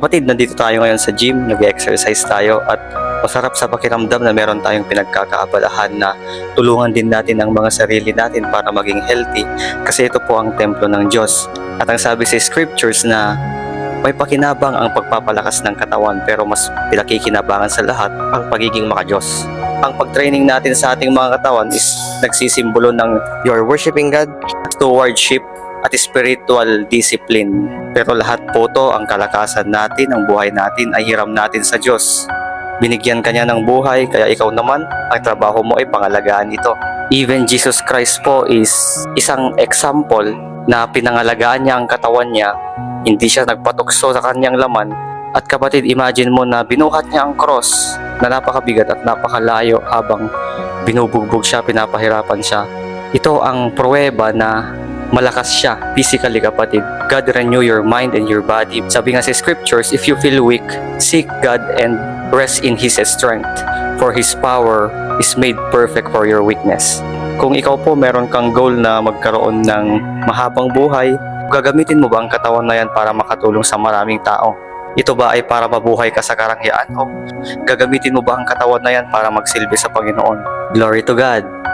Kapatid, nandito tayo ngayon sa gym, nag-exercise tayo at masarap sa pakiramdam na meron tayong pinagkakaabalahan na tulungan din natin ang mga sarili natin para maging healthy kasi ito po ang templo ng Diyos. At ang sabi sa scriptures na may pakinabang ang pagpapalakas ng katawan pero mas pinakikinabangan sa lahat ang pagiging makadiyos. Ang pag-training natin sa ating mga katawan is nagsisimbolo ng you're worshiping God, stewardship, at spiritual discipline. Pero lahat po to, ang kalakasan natin, ang buhay natin ay hiram natin sa Diyos. Binigyan ka niya ng buhay, kaya ikaw naman, ang trabaho mo ay pangalagaan ito. Even Jesus Christ po is isang example na pinangalagaan niya ang katawan niya, hindi siya nagpatukso sa kanyang laman. At kapatid, imagine mo na binuhat niya ang cross na napakabigat at napakalayo habang binubugbog siya, pinapahirapan siya. Ito ang pruweba na malakas siya physically, kapatid. God renew your mind and your body. Sabi nga sa scriptures, if you feel weak, seek God and rest in His strength, for His power is made perfect for your weakness. Kung ikaw po meron kang goal na magkaroon ng mahabang buhay, gagamitin mo ba ang katawan na yan para makatulong sa maraming tao? Ito ba ay para mabuhay ka sa karangyaan o gagamitin mo ba ang katawan na yan para magsilbi sa Panginoon? Glory to God!